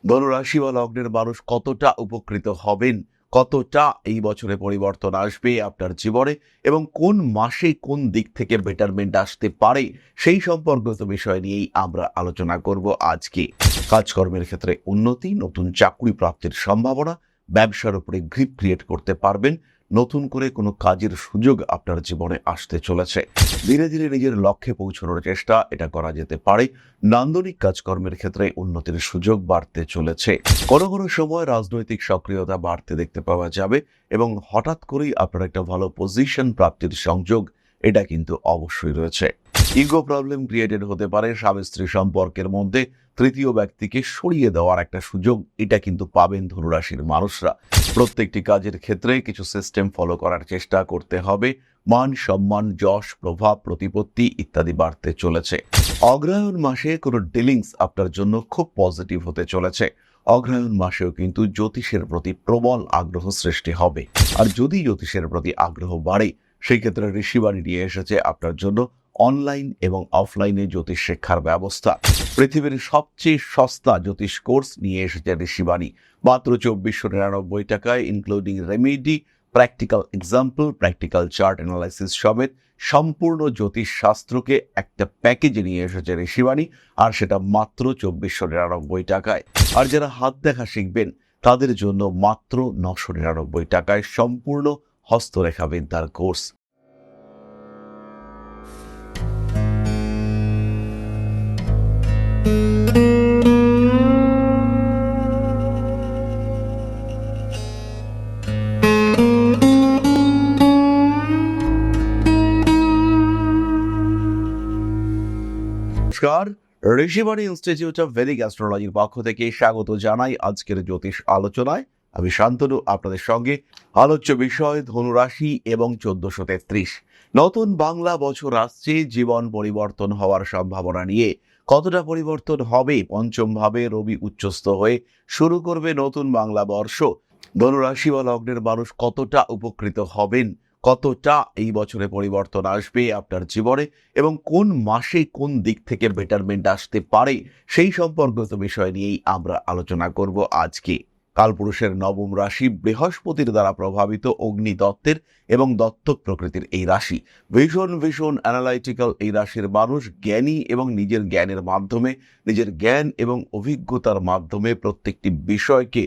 ধনুরাশি বা লগ্নের মানুষ কতটা উপকৃত হবেন, কতটা এই বছরে পরিবর্তন আসবে আপনার জীবনে এবং কোন মাসে কোন দিক থেকে বেটারমেন্ট আসতে পারে সেই সম্পর্কিত বিষয় নিয়েই আমরা আলোচনা করব আজকে। কাজকর্মের ক্ষেত্রে উন্নতি, নতুন চাকরি প্রাপ্তির সম্ভাবনা, ব্যবসার উপরে গ্রিপ ক্রিয়েট করতে পারবেন, নতুন করে কোনো কাজের সুযোগ আপনার জীবনে আসতে চলেছে। ধীরে ধীরে নিজের লক্ষ্যে পৌঁছানোর চেষ্টা এটা করা যেতে পারে। নান্দনিক কাজকর্মের ক্ষেত্রে উন্নতির সুযোগ বাড়তে চলেছে। কোনো কোনো সময় রাজনৈতিক সক্রিয়তা বাড়তে দেখতে পাওয়া যাবে এবং হঠাৎ করেই আপনার একটা ভালো পজিশন প্রাপ্তির সংযোগ এটা কিন্তু অবশ্যই রয়েছে। ইগো প্রবলেম ক্রিয়েটেড হতে পারে, স্বামী স্ত্রী সম্পর্কের মধ্যে তৃতীয় ব্যক্তিকে সরিয়ে দেওয়ার একটা সুযোগ এটা কিন্তু পাবেন ধনুরাশির মানুষরা। প্রত্যেকটি কাজের ক্ষেত্রে কিছু সিস্টেম ফলো করার চেষ্টা করতে হবে। মান সম্মান, যশ, প্রভাব, প্রতিপত্তি ইত্যাদি বাড়তে চলেছে। অগ্রহায়ণ মাসে কোনো ডিলিংস আপনার জন্য খুব পজিটিভ হতে চলেছে। অগ্রহায়ণ মাসেও কিন্তু জ্যোতিষের প্রতি প্রবল আগ্রহ সৃষ্টি হবে। আর যদি জ্যোতিষের প্রতি আগ্রহ বাড়ে সেই ক্ষেত্রে ঋষিবাণী নিয়ে এসেছে আপনার জন্য অনলাইন এবং অফলাইনে জ্যোতিষ শিক্ষার ব্যবস্থা। পৃথিবীর সবচেয়ে সস্তা জ্যোতিষ কোর্স নিয়ে এসেছে ঋষিবাণী মাত্র 2499 টাকায়, including remedy, practical example, practical chart analysis সমেত সম্পূর্ণ জ্যোতিষ শাস্ত্রকে একটা প্যাকেজে নিয়ে এসেছে ঋষিবাণী, আর সেটা মাত্র 2499 টাকায়। আর যারা হাত দেখা শিখবেন তাদের জন্য মাত্র 999 টাকায় সম্পূর্ণ হস্তরেখা বিদ্যার কোর্স। নমস্কার, ঋষিবাণী ইনস্টিটিউট অফ ভেদিক অ্যাস্ট্রোলজির পক্ষ থেকে স্বাগত জানাই আজকের জ্যোতিষ আলোচনায়। আমি শান্তনু আপনাদের সঙ্গে। আলোচ্য বিষয় ধনুরাশি এবং 1433। নতুন বাংলা বছর আসছে, জীবন পরিবর্তন হওয়ার সম্ভাবনা নিয়ে। কতটা পরিবর্তন হবে? পঞ্চম ভাবে রবি উচ্চস্থ হয়ে শুরু করবে নতুন বাংলা বর্ষ। ধনুরাশি বা লগ্নের মানুষ কতটা উপকৃত হবেন, কতটা এই বছরে পরিবর্তন আসবে আপনার জীবনে এবং কোন মাসে কোন দিক থেকে বেটারমেন্ট আসতে পারে সেই সম্পর্কিত বিষয় নিয়েই আমরা আলোচনা করব আজকে। কালপুরুষের নবম রাশি বৃহস্পতির দ্বারা প্রভাবিত অগ্নিতত্ত্বের এবং দত্তক প্রকৃতির এই রাশি ভীষণ ভীষণ অ্যানালাইটিক্যাল। এই রাশির মানুষ জ্ঞানী এবং নিজের জ্ঞানের মাধ্যমে, নিজের জ্ঞান এবং অভিজ্ঞতার মাধ্যমে প্রত্যেকটি বিষয়কে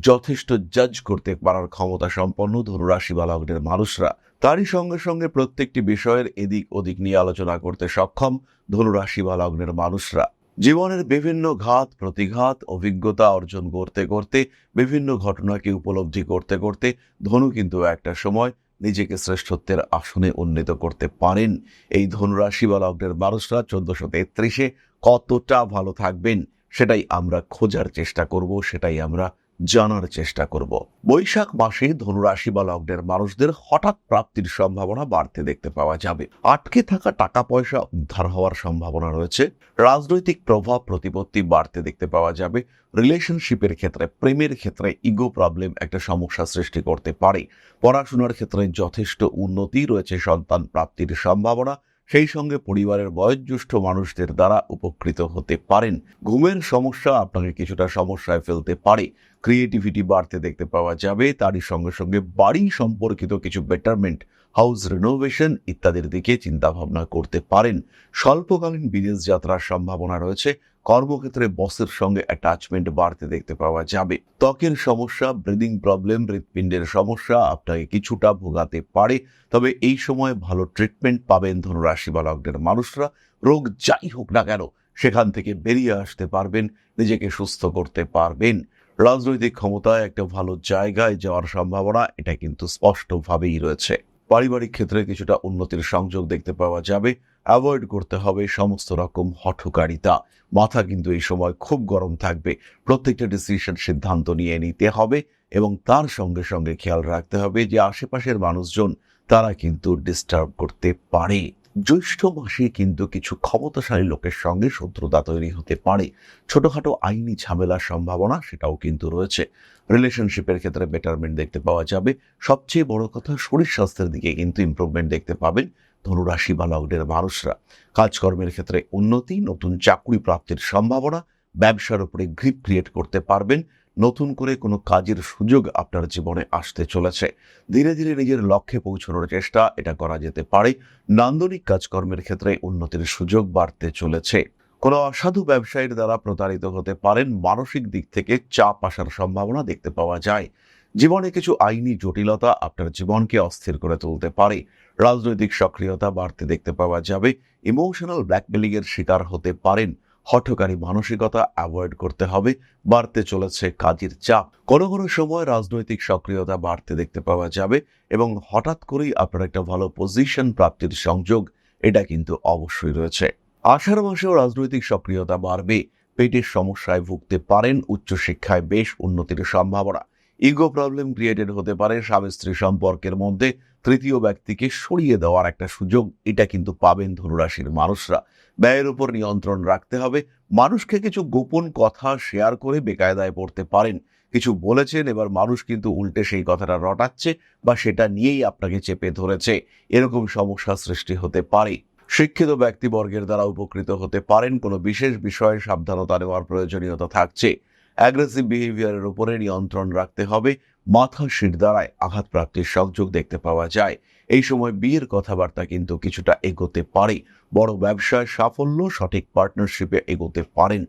যথেষ্ট জাজ করতে পারার ক্ষমতা সম্পন্ন ধনুরাশি বা লগ্নের মানুষরা। তারই সঙ্গে সঙ্গে প্রত্যেকটি বিষয়ের এদিক ওদিক নিয়ে আলোচনা করতে সক্ষম ধনুরাশি বা লগ্নের মানুষরা। জীবনের বিভিন্ন ঘাত প্রতিঘাত অভিজ্ঞতা অর্জন করতে করতে, বিভিন্ন ঘটনাকে উপলব্ধি করতে করতে ধনু কিন্তু একটা সময় নিজেকে শ্রেষ্ঠত্বের আসনে উন্নীত করতে পারেন। এই ধনুরাশি বা লগ্নের মানুষরা 1433-এ কতটা ভালো থাকবেন সেটাই আমরা খোঁজার চেষ্টা করব, সেটাই আমরা জানার চেষ্টা করব। বৈশাখ মাসে ধনুরাশি বা লগ্নের মানুষদের হঠাৎ প্রাপ্তির সম্ভাবনা বাড়তে দেখতে পাওয়া যাবে। আটকে থাকা টাকা পয়সা উদ্ধার হওয়ার সম্ভাবনা রয়েছে। রাজনৈতিক প্রভাব প্রতিপত্তি বাড়তে দেখতে পাওয়া যাবে। রিলেশনশিপের ক্ষেত্রে, প্রেমের ক্ষেত্রে ইগো প্রবলেম একটা সমস্যা সৃষ্টি করতে পারে। পড়াশোনার ক্ষেত্রে যথেষ্ট উন্নতি রয়েছে, সন্তান প্রাপ্তির সম্ভাবনা। সেই সঙ্গে পরিবারের বয়োজ্যেষ্ঠ মানুষদের দ্বারা উপকৃত হতে পারেন। ঘুমের সমস্যা আপনাকে কিছুটা সমস্যায় ফেলতে পারে। ক্রিয়েটিভিটি বাড়তে দেখতে পাওয়া যাবে। তারই সঙ্গে সঙ্গে বাড়ি সম্পর্কিত কিছু বেটারমেন্ট, হাউস রিনোভেশন ইত্যাদির দিকে চিন্তা ভাবনা করতে পারেন। স্বল্পকালীন বিদেশ যাত্রার সম্ভাবনা রয়েছে। কর্মক্ষেত্রে বসের সঙ্গে অ্যাটাচমেন্ট বাড়তে দেখতে পাওয়া যাবে। ত্বকের সমস্যা, ব্রিদিং প্রবলেম, হৃৎপিণ্ডের সমস্যা আপনাকে কিছুটা ভোগাতে পারে। তবে এই সময় ভালো ট্রিটমেন্ট পাবেন ধনুরাশি বা লগ্নের মানুষরা। রোগ যাই হোক না কেন সেখান থেকে বেরিয়ে আসতে পারবেন, নিজেকে সুস্থ করতে পারবেন। রাজনৈতিক ক্ষমতায় একটা ভালো জায়গায় যাওয়ার সম্ভাবনা এটা কিন্তু স্পষ্টভাবেই রয়েছে। পারিবারিক ক্ষেত্রে কিছুটা উন্নতির সংযোগ দেখতে পাওয়া যাবে। অ্যাভয়েড করতে হবে সমস্ত রকম হঠকারিতা। মাথা কিন্তু এই সময় খুব গরম থাকবে। প্রত্যেকটা ডিসিশন সিদ্ধান্ত নিয়ে নিতে হবে এবং তার সঙ্গে সঙ্গে খেয়াল রাখতে হবে যে আশেপাশের মানুষজন তারা কিন্তু ডিস্টার্ব করতে পারে। জ্যৈষ্ঠ মাসে কিন্তু কিছু ক্ষমতাশালী লোকের সঙ্গে শত্রুতা তৈরি হতে পারে। ছোটখাটো আইনি ঝামেলার সম্ভাবনা সেটাও কিন্তু রয়েছে। রিলেশনশিপের ক্ষেত্রে বেটারমেন্ট দেখতে পাওয়া যাবে। সবচেয়ে বড় কথা, শরীর স্বাস্থ্যের দিকে কিন্তু ইমপ্রুভমেন্ট দেখতে পাবেন ধনুরাশি বা লগ্নের মানুষরা। কাজকর্মের ক্ষেত্রে উন্নতি, নতুন চাকরি প্রাপ্তির সম্ভাবনা, ব্যবসার উপরে গ্রিপ ক্রিয়েট করতে পারবেন। নতুন করে কোনো কাজের সুযোগ আপনার জীবনে আসতে চলেছে। ধীরে ধীরে নিজের লক্ষ্যে পৌঁছানোর চেষ্টা এটা করা যেতে পারে। নান্দনিক কাজকর্মের ক্ষেত্রে উন্নতির সুযোগ বাড়তে চলেছে। কোনো অসাধু ব্যবসায়ীর দ্বারা প্রতারিত হতে পারেন। মানসিক দিক থেকে চাপ আসার সম্ভাবনা দেখতে পাওয়া যায়। জীবনে কিছু আইনি জটিলতা আপনার জীবনকে অস্থির করে তুলতে পারে। রাজনৈতিক সক্রিয়তা বাড়তে দেখতে পাওয়া যাবে। ইমোশনাল ব্ল্যাকমেলিং এর শিকার হতে পারেন। হঠকারী মানসিকতা অ্যাভয়েড করতে হবে। বাড়তে চলেছে কাজের চাপ। কোনো কোনো সময় রাজনৈতিক সক্রিয়তা বাড়তে দেখতে পাওয়া যাবে এবং হঠাৎ করেই আপনার একটা ভালো পজিশন প্রাপ্তির সংযোগ এটা কিন্তু অবশ্যই রয়েছে। আষাঢ় মাসেও রাজনৈতিক সক্রিয়তা বাড়বে। পেটের সমস্যায় ভুগতে পারেন। উচ্চশিক্ষায় বেশ উন্নতির সম্ভাবনা। ইগো প্রবলেম ক্রিয়েটেড হতে পারে। স্বামী স্ত্রী সম্পর্কের মধ্যে তৃতীয় ব্যক্তিকে সরিয়ে দেওয়ার একটা সুযোগ এটা কিন্তু পাবেন ধনুরাশির মানুষরা। ব্যয়ের উপর নিয়ন্ত্রণ রাখতে হবে। মানুষকে কিছু গোপন কথা শেয়ার করে বেকায়দায় পড়তে পারেন। কিছু বলেছেন, এবার মানুষ কিন্তু উল্টে সেই কথাটা রটাচ্ছে বা সেটা নিয়েই আপনাকে চেপে ধরেছে। এরকম সমস্যা সৃষ্টি হতে পারে। শিক্ষিত ব্যক্তিবর্গের দ্বারা উপকৃত হতে পারেন। কোনো বিশেষ বিষয়ে সাবধানতা নেওয়ার প্রয়োজনীয়তা থাকছে। অ্যাগ্রেসিভ বিহেভিয়ারের উপরে নিয়ন্ত্রণ রাখতে হবে। মাথা শির দ্বারায় আঘাতপ্রাপ্তির সংযোগ দেখতে পাওয়া যায়। এই সময় বিয়ের কথাবার্তা কিন্তু কিছুটা এগোতে পারে। বড় ব্যবসায় সাফল্য, সঠিক পার্টনারশিপে এগোতে পারেন।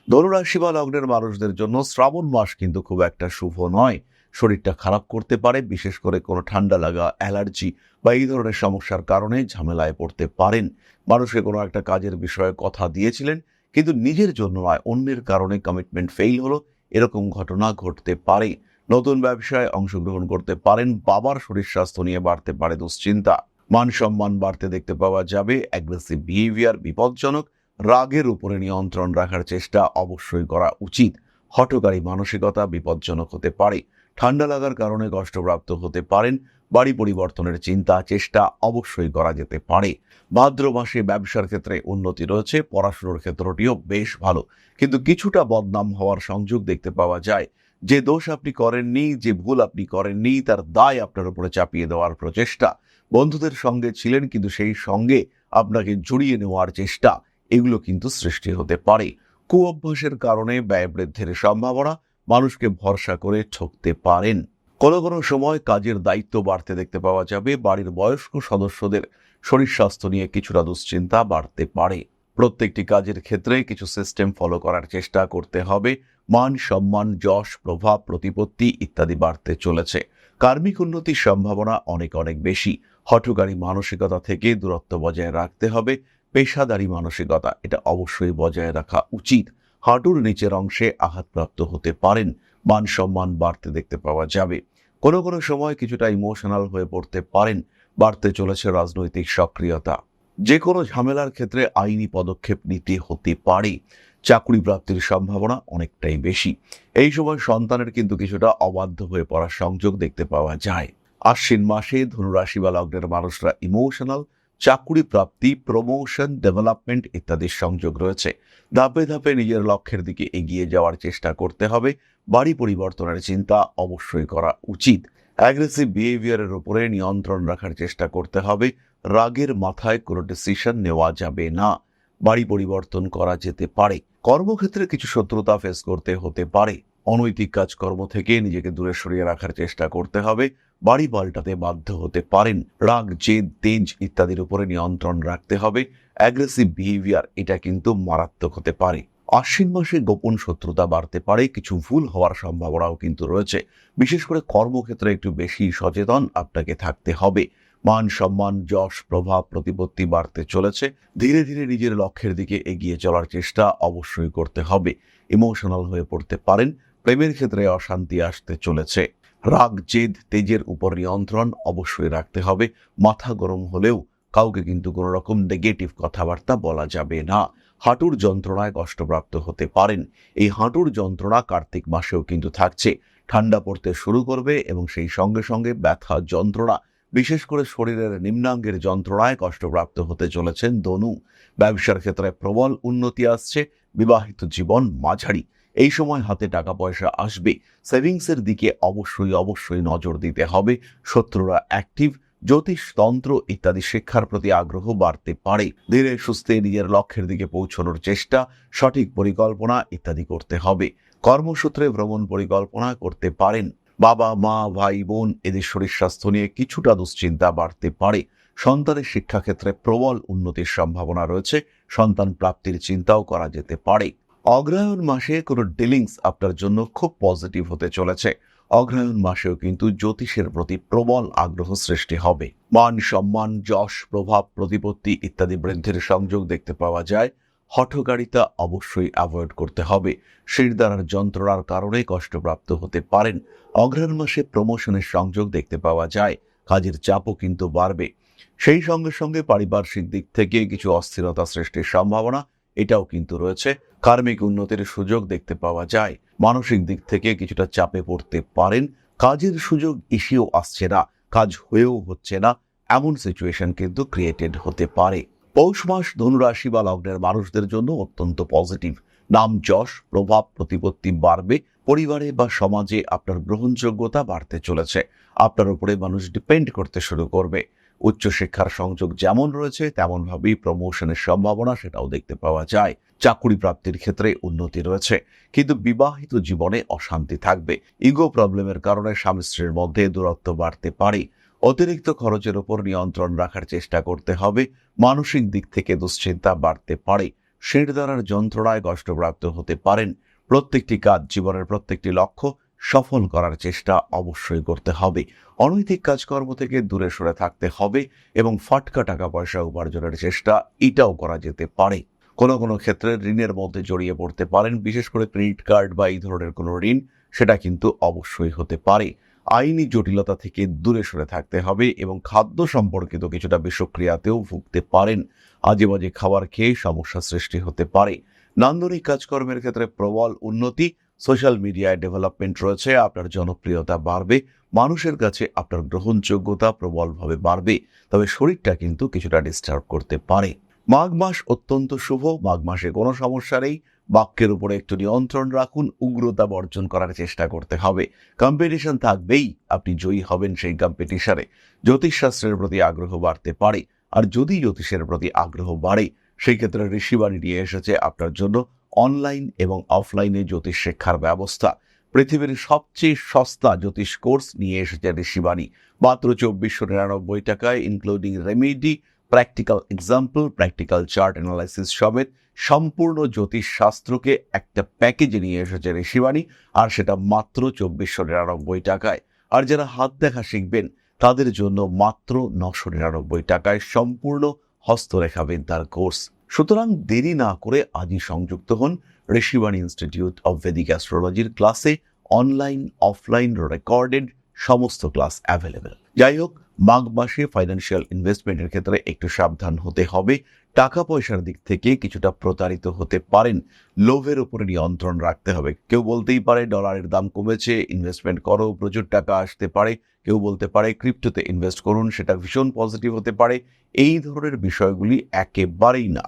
ধনুরাশি বা লগ্নের মানুষদের জন্য শ্রাবণ মাস কিন্তু খুব একটা শুভ নয়। শরীরটা খারাপ করতে পারে। বিশেষ করে কোনো ঠান্ডা লাগা, অ্যালার্জি বা এই ধরনের সমস্যার কারণে ঝামেলায় পড়তে পারেন। মানুষকে কোনো একটা কাজের বিষয়ে কথা দিয়েছিলেন, কিন্তু নিজের জন্য নয়, অন্যের কারণে কমিটমেন্ট ফেইল হলো। এরকম ঘটনা ঘটতে পারে। নতুন ব্যবসায় অংশগ্রহণ করতে পারেন। বাবার শরীর স্বাস্থ্য নিয়ে বাড়তে পারে দুশ্চিন্তা। মান সম্মান বাড়তে দেখতে পাওয়া যাবে। অ্যাগ্রেসিভ বিহেভিয়ার বিপজ্জনক। রাগের উপরে নিয়ন্ত্রণ রাখার চেষ্টা অবশ্যই করা উচিত। হঠকারী মানসিকতা বিপজ্জনক হতে পারে। ঠান্ডা লাগার কারণে কষ্টপ্রাপ্ত হতে পারেন। বাড়ি পরিবর্তনের চিন্তা চেষ্টা অবশ্যই করা যেতে পারে। ভাদ্র মাসে ব্যবসার ক্ষেত্রে উন্নতি রয়েছে। পড়াশোনার ক্ষেত্রটিও বেশ ভালো, কিন্তু কিছুটা বদনাম হওয়ার সংযোগ দেখতে পাওয়া যায়। যে দোষ আপনি করেননি, যে ভুল আপনি করেননি, তার দায় আপনার উপরে চাপিয়ে দেওয়ার প্রচেষ্টা। বন্ধুদের সঙ্গে ছিলেন কিন্তু সেই সঙ্গে আপনাকে জড়িয়ে নেওয়ার চেষ্টা, এগুলো কিন্তু সৃষ্টি হতে পারে। কুঅভ্যাসের কারণে ব্যয় বৃদ্ধির সম্ভাবনা। মানুষকে ভরসা করে ঠকতে পারেন। কোনো কোনো সময় কাজের দায়িত্ব বাড়তে দেখতে পাওয়া যাবে। বাড়ির বয়স্ক সদস্যদের শরীর স্বাস্থ্য নিয়ে কিছুটা দুশ্চিন্তা বাড়তে পারে। প্রত্যেকটি কাজের ক্ষেত্রে কিছু সিস্টেম ফলো করার চেষ্টা করতে হবে। মান সম্মান, যশ, প্রভাব, প্রতিপত্তি ইত্যাদি বাড়তে চলেছে। কার্মিক উন্নতির সম্ভাবনা অনেক অনেক বেশি। হঠকারী মানসিকতা থেকে দূরত্ব বজায় রাখতে হবে। পেশাদারী মানসিকতা এটা অবশ্যই বজায় রাখা উচিত। হাঁটুর নিচের অংশে আঘাতপ্রাপ্ত হতে পারেন। মান সম্মান বাড়তে দেখতে পাওয়া যাবে। কোনো কোনো সময় কিছুটা ইমোশনাল হয়ে পড়তে পারেন। বাড়তে চলেছে রাজনৈতিক সক্রিয়তা। যে কোনো ঝামেলার ক্ষেত্রে আইনি পদক্ষেপ নিতে হতে পারে। চাকরি প্রাপ্তির সম্ভাবনা অনেকটাই বেশি। এই সময় সন্তানের কিন্তু কিছুটা অবাধ্য হয়ে পড়ার সংযোগ দেখতে পাওয়া যায়। আশ্বিন মাসে ধনুরাশি বা লগ্নের মানুষরা ইমোশনাল। চাকরি প্রাপ্তি, প্রমোশন, ডেভেলপমেন্ট ইত্যাদির সংযোগ রয়েছে। ধাপে ধাপে নিজের লক্ষ্যের দিকে এগিয়ে যাওয়ার চেষ্টা করতে হবে। বাড়ি পরিবর্তনের চিন্তা অবশ্যই করা উচিত। অ্যাগ্রেসিভ বিহেভিয়ারের উপরে নিয়ন্ত্রণ রাখার চেষ্টা করতে হবে। রাগের মাথায় কোনো ডিসিশন নেওয়া যাবে না। বাড়ি পরিবর্তন করা যেতে পারে। কর্মক্ষেত্রে কিছু শত্রুতা ফেস করতে হতে পারে। অনৈতিক কাজকর্ম থেকে নিজেকে দূরে সরিয়ে রাখার চেষ্টা করতে হবে। বাড়ি পাল্টাতে বাধ্য হতে পারেন। রাগ, জেদ, তেজ ইত্যাদির উপরে নিয়ন্ত্রণ রাখতে হবে। অ্যাগ্রেসিভ বিহেভিয়ার এটা কিন্তু মারাত্মক হতে পারে। আশ্বিন মাসে গোপন শত্রুতা বাড়তে পারে। কিছু ভুল হওয়ার সম্ভাবনাও কিন্তু রয়েছে। বিশেষ করে কর্মক্ষেত্রে একটু বেশি সচেতন আপনাকে থাকতে হবে। মান সম্মান, যশ, প্রভাব, প্রতিপত্তি বাড়তে চলেছে। ধীরে ধীরে নিজের লক্ষ্যের দিকে এগিয়ে চলার চেষ্টা অবশ্যই করতে হবে। ইমোশনাল হয়ে পড়তে পারেন। প্রেমের ক্ষেত্রে অশান্তি আসতে চলেছে। রাগ, জেদ, তেজের উপর নিয়ন্ত্রণ অবশ্যই রাখতে হবে। মাথা গরম হলেও কাউকে কিন্তু কোনো রকম নেগেটিভ কথাবার্তা বলা যাবে না। হাঁটুর যন্ত্রণায় কষ্টপ্রাপ্ত হতে পারেন। এই হাঁটুর যন্ত্রণা কার্তিক মাসেও কিন্তু থাকছে। ঠান্ডা পড়তে শুরু করবে এবং সেই সঙ্গে সঙ্গে ব্যথা, যন্ত্রণা, বিশেষ করে শরীরের নিম্নাঙ্গের যন্ত্রণায় কষ্টপ্রাপ্ত হতে চলেছেন ধনু। ব্যবসার ক্ষেত্রে প্রবল উন্নতি আসছে। বিবাহিত জীবন মাঝারি। এই সময় হাতে টাকা পয়সা আসবে। সেভিংসের দিকে অবশ্যই নজর দিতে হবে। শত্রুরা অ্যাক্টিভ। জ্যোতিষ, তন্ত্র ইত্যাদি শিক্ষার প্রতি আগ্রহ বাড়তে পারে। ধীরে সুস্থে নিজের লক্ষ্যের দিকে পৌঁছানোর চেষ্টা, সঠিক পরিকল্পনা ইত্যাদি করতে হবে। কর্মসূত্রে ভ্রমণ পরিকল্পনা করতে পারেন। বাবা মা, ভাই বোন এদের শরীর স্বাস্থ্য নিয়ে কিছুটা দুশ্চিন্তা বাড়তে পারে। সন্তানের শিক্ষাক্ষেত্রে প্রবল উন্নতির সম্ভাবনা রয়েছে। সন্তান প্রাপ্তির চিন্তাও করা যেতে পারে। অগ্রহায়ণ মাসে কোনো ডিলিংস আপনার জন্য খুব পজিটিভ হতে চলেছে। অগ্রহায়ণ মাসেও কিন্তু জ্যোতিষের প্রতি প্রবল আগ্রহ সৃষ্টি হবে। মান সম্মান, যশ, প্রভাব, প্রতিপত্তি ইত্যাদি বৃদ্ধির সংযোগ দেখতে পাওয়া যায়। হঠকারিতা অবশ্যই অ্যাভয়েড করতে হবে। শিরদাঁড়ার যন্ত্রণার কারণে কষ্টপ্রাপ্ত হতে পারেন। অগ্রহায়ণ মাসে প্রমোশনের সংযোগ দেখতে পাওয়া যায়। কাজের চাপও কিন্তু বাড়বে। সেই সঙ্গে সঙ্গে পারিপার্শ্বিক দিক থেকে কিছু অস্থিরতা সৃষ্টির সম্ভাবনা এটাও কিন্তু রয়েছে। কার্মিক উন্নতির সুযোগ দেখতে পাওয়া যায়। মানসিক দিক থেকে কিছুটা চাপে পড়তে পারেন। কাজের সুযোগ এসেও আসছে না, কাজ হয়েও হচ্ছে না, এমন সিচুয়েশন কিন্তু ক্রিয়েটেড হতে পারে। পৌষ মাস ধনুরাশি বা লগ্নের মানুষদের জন্য অত্যন্ত পজিটিভ। নাম, যশ, প্রভাব, প্রতিপত্তি বাড়বে। পরিবারে বা সমাজে আপনার গ্রহণযোগ্যতা বাড়তে চলেছে। আপনার উপরে মানুষ ডিপেন্ড করতে শুরু করবে। উচ্চশিক্ষার সংযোগ যেমন রয়েছে তেমনভাবেই প্রমোশনের সম্ভাবনা সেটাও দেখতে পাওয়া যায়। চাকুরি প্রাপ্তির ক্ষেত্রে উন্নতি রয়েছে, কিন্তু বিবাহিত জীবনে অশান্তি থাকবে। ইগো প্রবলেমের কারণে স্বামী স্ত্রীর মধ্যে দূরত্ব বাড়তে পারে। অতিরিক্ত খরচের উপর নিয়ন্ত্রণ রাখার চেষ্টা করতে হবে। মানসিক দিক থেকে দুশ্চিন্তা বাড়তে পারে। শিরদাঁড়ার যন্ত্রণায় কষ্টপ্রাপ্ত হতে পারেন। প্রত্যেকটি কাজ, জীবনের প্রত্যেকটি লক্ষ্য সফল করার চেষ্টা অবশ্যই করতে হবে। অনৈতিক কাজকর্ম থেকে দূরে সরে থাকতে হবে এবং ফাটকা টাকা পয়সা উপার্জনের চেষ্টা এটাও করা যেতে পারে। কোনো কোনো ক্ষেত্রে ঋণের মধ্যে জড়িয়ে পড়তে পারেন, বিশেষ করে ক্রেডিট কার্ড বা এই ধরনের কোনো ঋণ, সেটা কিন্তু অবশ্যই হতে পারে। আইনি জটিলতা থেকে দূরে সরে থাকতে হবে এবং খাদ্য সম্পর্কিত কিছুটা বিষক্রিয়াতেও ভুগতে পারেন। আজে বাজে খাবার খেয়ে সমস্যা সৃষ্টি হতে পারে। নান্দনিক কাজকর্মের ক্ষেত্রে প্রবল উন্নতি। সোশ্যাল মিডিয়ায় ডেভেলপমেন্ট রয়েছে। আপনার জনপ্রিয়তা বাড়বে। মানুষের কাছে আপনার গ্রহণযোগ্যতা প্রবলভাবে বাড়বে। তবে শরীরটা কিন্তু কিছুটা ডিস্টার্ব করতে পারে। মাঘ মাস অত্যন্ত শুভ। মাঘ মাসে কোনো সমস্যা নেই। বাক্যের উপরে একটু নিয়ন্ত্রণ রাখুন। উগ্রতা বর্জন করার চেষ্টা করতে হবে। কম্পিটিশন থাকবেই, আপনি জয়ী হবেন সেই কম্পিটিশনে। জ্যোতিষশাস্ত্রের প্রতি আগ্রহ বাড়তে পারে। আর যদি জ্যোতিষের প্রতি আগ্রহ বাড়ে, সেই ক্ষেত্রে ঋষিবাণী নিয়ে এসেছে আপনার জন্য অনলাইন এবং অফলাইনে জ্যোতিষ শিক্ষার ব্যবস্থা। পৃথিবীর সবচেয়ে সস্তা জ্যোতিষ কোর্স নিয়ে এসেছে ঋষিবাণী। মাত্র 2499 টাকায়, including remedy, practical example, practical chart analysis সমেত সম্পূর্ণ জ্যোতিষ শাস্ত্রকে একটা প্যাকেজে নিয়ে এসেছে ঋষিবাণী, আর সেটা মাত্র 2499 টাকায়। আর যারা হাত দেখা শিখবেন তাদের জন্য মাত্র 999 টাকায় সম্পূর্ণ হস্তরেখা বিদ্যার কোর্স। সুতরাং দেরি না করে আজই সংযুক্ত হন ঋষিবাণী ইনস্টিটিউট অব ভেদিক অ্যাস্ট্রোলজির ক্লাসে। অনলাইন, অফলাইন, রেকর্ডেড সমস্ত ক্লাস অ্যাভেলেবেল। যাই হোক, মাঘ মাসে ফাইন্যান্সিয়াল ইনভেস্টমেন্টের ক্ষেত্রে একটু সাবধান হতে হবে। টাকা পয়সার দিক থেকে কিছুটা প্রতারিত হতে পারেন। লোভের উপরে নিয়ন্ত্রণ রাখতে হবে। কেউ বলতেই পারে ডলারের দাম কমেছে, ইনভেস্টমেন্ট করো, প্রচুর টাকা আসতে পারে। কেউ বলতে পারে ক্রিপ্টোতে ইনভেস্ট করুন, সেটা ভীষণ পজিটিভ হতে পারে। এই ধরনের বিষয়গুলি একেবারেই না।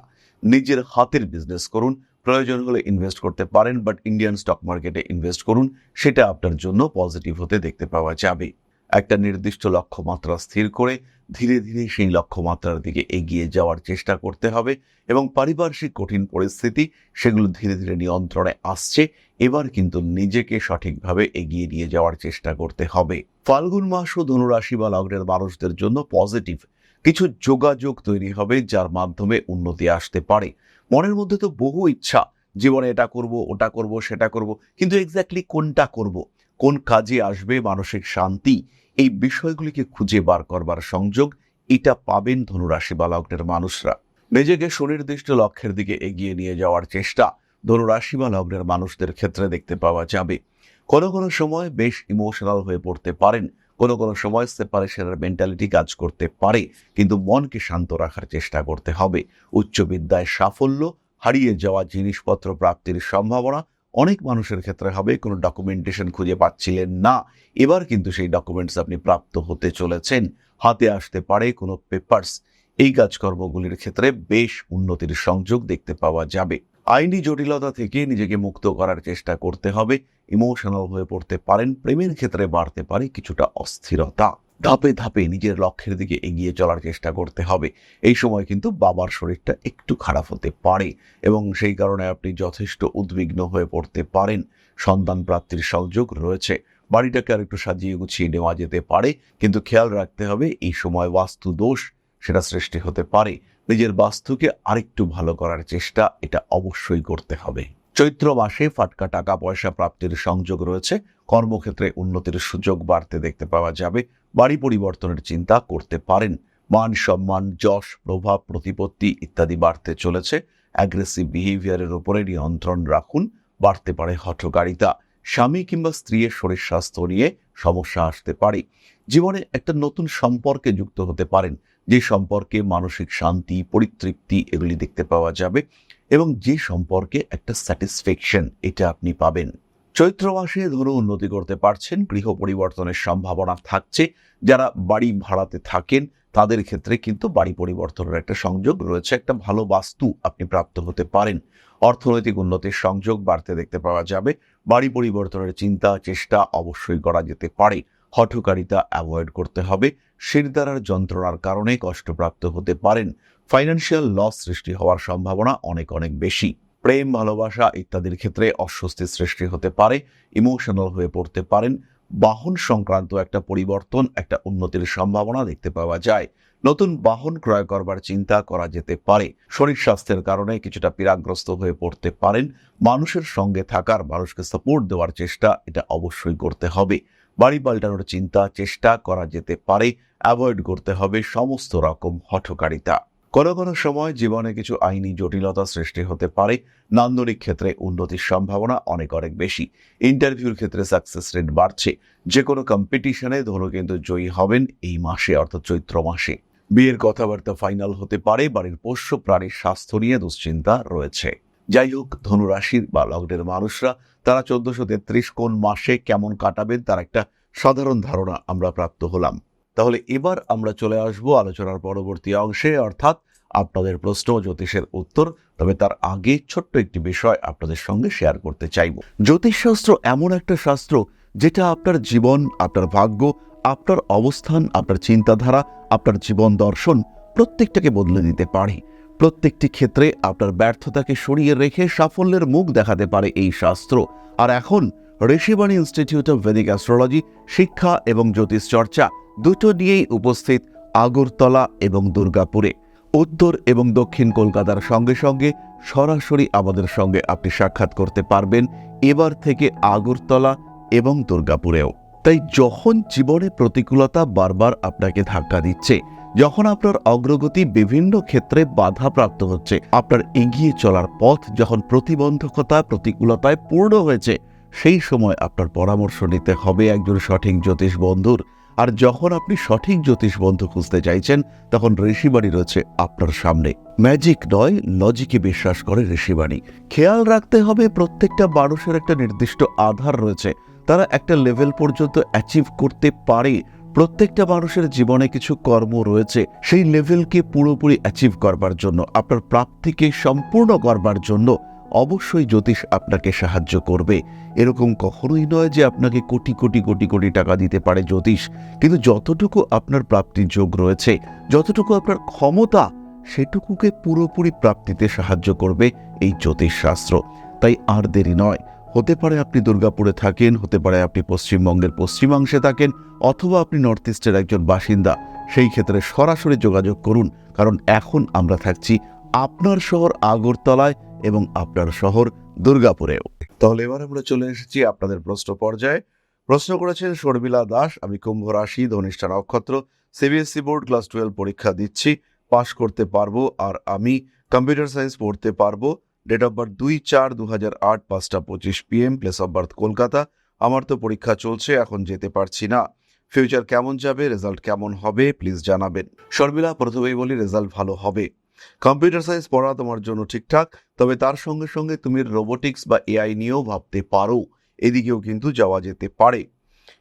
নিজের হাতের বিজনেস করুন। প্রয়োজন হলে ইনভেস্ট করতে পারেন, বাট ইন্ডিয়ান স্টক মার্কেটে ইনভেস্ট করুন, সেটা আপনার জন্য পজিটিভ হতে দেখতে পাওয়া যাবে। একটা নির্দিষ্ট লক্ষ্যমাত্রা স্থির করে ধীরে ধীরে সেই লক্ষ্যমাত্রার দিকে এগিয়ে যাওয়ার চেষ্টা করতে হবে এবং পারিপার্শ্বিক কঠিন পরিস্থিতি সেগুলো ধীরে ধীরে নিয়ন্ত্রণে আসছে। এবার কিন্তু নিজেকে সঠিকভাবে এগিয়ে নিয়ে যাওয়ার চেষ্টা করতে হবে। ফাল্গুন মাসও ধনুরাশি বা লগ্নের মানুষদের জন্য পজিটিভ। কিছু যোগাযোগ তৈরি হবে যার মাধ্যমে উন্নতি আসতে পারে। মনের মধ্যে তো বহু ইচ্ছা, জীবনে এটা করব, ওটা করব, সেটা করব, কিন্তু এক্স্যাক্টলি কোনটা করব, কোন কাজে আসবে মানসিক শান্তি, এই বিষয়গুলিকে খুঁজে বার করবার সংযোগ এটা পাবেন ধনুরাশি বা লগ্নের মানুষরা। নিজেকে সুনির্দিষ্ট লক্ষ্যের দিকে এগিয়ে নিয়ে যাওয়ার চেষ্টা ধনুরাশি বা লগ্নের মানুষদের ক্ষেত্রে দেখতে পাওয়া যাবে। কোনো কোনো সময় বেশ ইমোশনাল হয়ে পড়তে পারেন। কোনো কোনো সময় সেপারেশনের মেন্টালিটি কাজ করতে পারে, কিন্তু মনকে শান্ত রাখার চেষ্টা করতে হবে। উচ্চ বিদ্যায় সাফল্য, হারিয়ে যাওয়া জিনিসপত্র প্রাপ্তির সম্ভাবনা অনেক মানুষের ক্ষেত্রে হবে। কোনো ডকুমেন্টেশন খুঁজে পাচ্ছিলেন না, এবার কিন্তু সেই ডকুমেন্টস আপনি প্রাপ্ত হতে চলেছেন। হাতে আসতে পারে কোনো পেপারস। এই কাজকর্মগুলির ক্ষেত্রে বেশ উন্নতির সংযোগ দেখতে পাওয়া যাবে। আইনি জটিলতা থেকে নিজেকে মুক্ত করার চেষ্টা করতে হবে। ইমোশনাল হয়ে পড়তে পারেন। প্রেমের ক্ষেত্রে বাড়তে পারে কিছুটা অস্থিরতা। ধাপে ধাপে নিজের লক্ষ্যের দিকে এগিয়ে চলার চেষ্টা করতে হবে। এই সময় কিন্তু বাবার শরীরটা একটু খারাপ হতে পারে এবং সেই কারণে আপনি যথেষ্ট উদ্বিগ্ন হয়ে পড়তে পারেন। সন্তান প্রাপ্তির সংযোগ রয়েছে, বাড়িটাকে আর একটু সাজিয়ে গুছিয়ে নেওয়া যেতে পারে, কিন্তু খেয়াল রাখতে হবে এই সময় বাস্তু দোষ সেটা সৃষ্টি হতে পারে। নিজের বাস্তুকে আরেকটু ভালো করার চেষ্টা এটা অবশ্যই করতে হবে। চৈত্র মাসে ফাটকা টাকা পয়সা প্রাপ্তির সংযোগ রয়েছে, কর্মক্ষেত্রে উন্নতির সুযোগ বাড়তে দেখতে পাওয়া যাবে। বাড়ি পরিবর্তনের চিন্তা করতে পারেন। মান সম্মান, যশ, প্রভাব, প্রতিপত্তি ইত্যাদি বাড়তে চলেছে। অ্যাগ্রেসিভ বিহেভিয়ারের উপরে নিয়ন্ত্রণ রাখুন। বাড়তে পারে হঠকারিতা। স্বামী কিংবা স্ত্রীর শরীর স্বাস্থ্য নিয়ে সমস্যা আসতে পারে। জীবনে একটা নতুন সম্পর্কে যুক্ত হতে পারেন, যে সম্পর্কে মানসিক শান্তি, পরিতৃপ্তি এগুলি দেখতে পাওয়া যাবে এবং যে সম্পর্কে একটা স্যাটিসফ্যাকশন এটা আপনি পাবেন। চৈত্র মাসে ধরো উন্নতি করতে পারছেন, গৃহ পরিবর্তনের সম্ভাবনা থাকছে। যারা বাড়ি ভাড়াতে থাকেন তাদের ক্ষেত্রে কিন্তু বাড়ি পরিবর্তনের একটা সংযোগ রয়েছে, একটা ভালো বাস্তু আপনি প্রাপ্ত হতে পারেন। অর্থনৈতিক উন্নতির সংযোগ বাড়তে দেখতে পাওয়া যাবে। বাড়ি পরিবর্তনের চিন্তা চেষ্টা অবশ্যই করা যেতে পারে। হঠকারিতা অ্যাভয়েড করতে হবে। শিরদাঁড়ার যন্ত্রণার কারণে কষ্টপ্রাপ্ত হতে পারেন। ফাইন্যান্সিয়াল লস সৃষ্টি হওয়ার সম্ভাবনা অনেক অনেক বেশি। প্রেম, ভালোবাসা ইত্যাদির ক্ষেত্রে অস্বস্তি সৃষ্টি হতে পারে, ইমোশনাল হয়ে পড়তে পারেন। বাহন সংক্রান্ত একটা পরিবর্তন, একটা উন্নতির সম্ভাবনা দেখতে পাওয়া যায়। নতুন বাহন ক্রয় করবার চিন্তা করা যেতে পারে। শরীর স্বাস্থ্যের কারণে কিছুটা পীড়াগ্রস্ত হয়ে পড়তে পারেন। মানুষের সঙ্গে থাকার, মানুষকে সাপোর্ট দেওয়ার চেষ্টা এটা অবশ্যই করতে হবে। বাড়ি পাল্টানোর চিন্তা চেষ্টা করা যেতে পারে। অ্যাভয়েড করতে হবে সমস্ত রকম হঠকারিতা। কোনো কোনো সময় জীবনে কিছু আইনি জটিলতা সৃষ্টি হতে পারে। নান্দনিক ক্ষেত্রে উন্নতির সম্ভাবনা অনেক অনেক বেশি। ইন্টারভিউর ক্ষেত্রে সাকসেস রেট বাড়ছে। যে কোনো কম্পিটিশনে ধরো কিন্তু জয়ী হবেন এই মাসে, অর্থাৎ চৈত্র মাসে। বিয়ের কথাবার্তা ফাইনাল হতে পারে। বাড়ির পোষ্য প্রাণীর স্বাস্থ্য নিয়ে দুশ্চিন্তা রয়েছে। যাই হোক, ধনুরাশির বা লগ্নের মানুষরা তারা 1433 কোন মাসে কেমন কাটাবেন তার একটা সাধারণ ধারণা আমরা প্রাপ্ত হলাম। তাহলে এবার আমরা চলে আসব আলোচনার পরবর্তী অংশে, অর্থাৎ আপনাদের প্রশ্ন জ্যোতিষের উত্তর। তবে তার আগে ছোট্ট একটি বিষয় আপনাদের সঙ্গে শেয়ার করতে চাইব। জ্যোতিষশাস্ত্র এমন একটা শাস্ত্র যেটা আপনার জীবন, আপনার ভাগ্য, আপনার অবস্থান, আপনার চিন্তাধারা, আপনার জীবন দর্শন প্রত্যেকটাকে বদলে দিতে পারে। প্রত্যেকটি ক্ষেত্রে আপনার ব্যর্থতাকে সরিয়ে রেখে সাফল্যের মুখ দেখাতে পারে এই শাস্ত্র। আর এখন Rishibani institute of Vedic astrology শিক্ষা এবং জ্যোতিষ চর্চা দুটো নিয়েই উপস্থিত আগরতলা এবং দুর্গাপুরে। উত্তর এবং দক্ষিণ কলকাতার সঙ্গে সঙ্গে সরাসরি আমাদের সঙ্গে আপনি সাক্ষাৎ করতে পারবেন এবার থেকে আগরতলা এবং দুর্গাপুরেও। তাই যখন জীবনে প্রতিকূলতা বারবার আপনাকে ধাক্কা দিচ্ছে, যখন আপনার অগ্রগতি বিভিন্ন ক্ষেত্রে বাধাপ্রাপ্ত হচ্ছে, আপনার এগিয়ে চলার পথ যখন প্রতিবন্ধকতা, প্রতিকূলতায় পূর্ণ হয়েছে, সেই সময় আপনার পরামর্শ নিতে হবে একজন সঠিক জ্যোতিষ বন্ধুর। আর যখন আপনি সঠিক জ্যোতিষ বন্ধু খুঁজতে চাইছেন, তখন ঋষিবাণী রয়েছে আপনার সামনে। ম্যাজিক নয়, লজিকে বিশ্বাস করে ঋষিবাণী। খেয়াল রাখতে হবে প্রত্যেকটা মানুষের একটা নির্দিষ্ট আধার রয়েছে, তারা একটা লেভেল পর্যন্ত অ্যাচিভ করতে পারে। প্রত্যেকটা মানুষের জীবনে কিছু কর্ম রয়েছে, সেই লেভেলকে পুরোপুরি অ্যাচিভ করবার জন্য, আপনার প্রাপ্তিকে সম্পূর্ণ করবার জন্য অবশ্যই জ্যোতিষ আপনাকে সাহায্য করবে। এরকম কখনোই নয় যে আপনাকে কোটি কোটি কোটি কোটি টাকা দিতে পারে জ্যোতিষ, কিন্তু যতটুকু আপনার প্রাপ্তির যোগ রয়েছে, যতটুকু আপনার ক্ষমতা, সেটুকুকে পুরোপুরি প্রাপ্তিতে সাহায্য করবে এই জ্যোতিষ শাস্ত্র। তাই আর দেরি নয়। হতে পারে আপনি দুর্গাপুরে থাকেন, হতে পারে আপনি পশ্চিমবঙ্গের পশ্চিমাংশে থাকেন, অথবা আপনি নর্থ ইস্টের একজন বাসিন্দা। সেই ক্ষেত্রে সরাসরি যোগাযোগ করুন, কারণ এখন আমরা থাকছি আপনার শহর আগরতলায় এবং আপনার শহর দুর্গাপুরেও। তাহলে এবার আমরা চলে এসেছি আপনাদের প্রশ্ন পর্যায়ে। প্রশ্ন করেছেন শর্মিলা দাস। আমি কুম্ভ রাশি, ধনিষ্ঠা নক্ষত্র, সিবিএসসি বোর্ড ক্লাস 12 পরীক্ষা দিচ্ছি, পাশ করতে পারবো, আর আমি কম্পিউটার সায়েন্স পড়তে পারবো। Date of birth 2/4/2008, 5:25 PM, place of birth Kolkata. আমার তো পরীক্ষা চলছে, এখন যেতে পারছি না। ফিউচার কেমন যাবে, রেজাল্ট কেমন হবে, প্লিজ জানাবেন। শর্মিলা, প্রথমেই বলি রেজাল্ট ভালো হবে। কম্পিউটার সায়েন্স পড়া তোমার জন্য ঠিকঠাক, তবে তার সঙ্গে সঙ্গে তুমি রোবোটিক্স বা এআই নিয়েও ভাবতে পারো, এদিকেও কিন্তু যাওয়া যেতে পারে।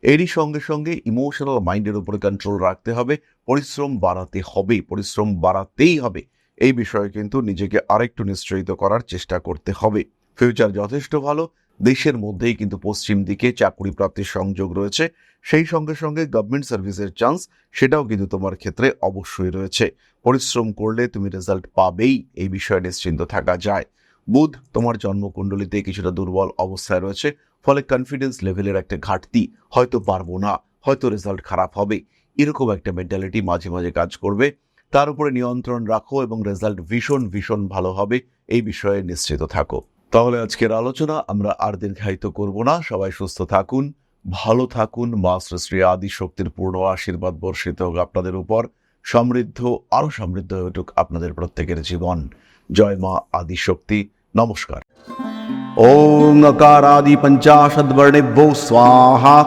এরই সঙ্গে সঙ্গে ইমোশনাল মাইন্ডের উপরে কন্ট্রোল রাখতে হবে, পরিশ্রম বাড়াতে হবে, পরিশ্রম বাড়াতেই হবে। এই বিষয়ে কিন্তু নিজেকে আরেকটু নিশ্চয়িত করার চেষ্টা করতে হবে। ফিউচার যথেষ্ট ভালো, দেশের মধ্যেই কিন্তু পশ্চিম দিকে চাকরি প্রাপ্তির সংযোগ রয়েছে, সেই সঙ্গে সঙ্গে গভর্নমেন্ট সার্ভিসের চান্স সেটাও কিন্তু তোমার ক্ষেত্রে অবশ্যই রয়েছে। পরিশ্রম করলে তুমি রেজাল্ট পাবেই, এই বিষয়ে নিশ্চিন্ত থাকা যায়। বুধ তোমার জন্মকুণ্ডলিতে কিছুটা দুর্বল অবস্থায় রয়েছে, ফলে কনফিডেন্স লেভেলের একটা ঘাটতি, হয়তো পারবো না, হয়তো রেজাল্ট খারাপ হবে, এরকম একটা মেন্টালিটি মাঝে মাঝে কাজ করবে। তার উপরে নিয়ন্ত্রণ রাখো এবং রেজাল্ট ভীষণ ভীষণ ভালো হবে, এই বিষয়ে নিশ্চিত থাকো। তাহলে আজকের আলোচনা আমরা আর দীর্ঘায়িত করব না। সবাই সুস্থ থাকুন, ভালো থাকুন। মা শ্রী আদি শক্তির পূর্ণ আশীর্বাদ বর্ষিত হোক আপনাদের উপর। সমৃদ্ধ, আরো সমৃদ্ধ হয়ে উঠুক আপনাদের প্রত্যেকের জীবন। জয় মা আদি শক্তি। নমস্কার। ওং अकारादि पंचाशद्वर्णेभ्यो स्वाहा।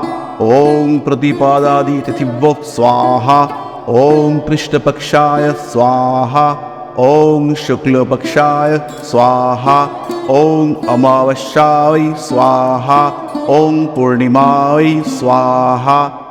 ओं प्रतिपादादि तिथिभ्यो स्वाहा। ओं कृष्णपक्षाय स्वाहा। ओं शुक्लपक्षाय स्वाहा। ओं अमावस्याय स्वाहा। ओं पूर्णिमाय स्वाहा।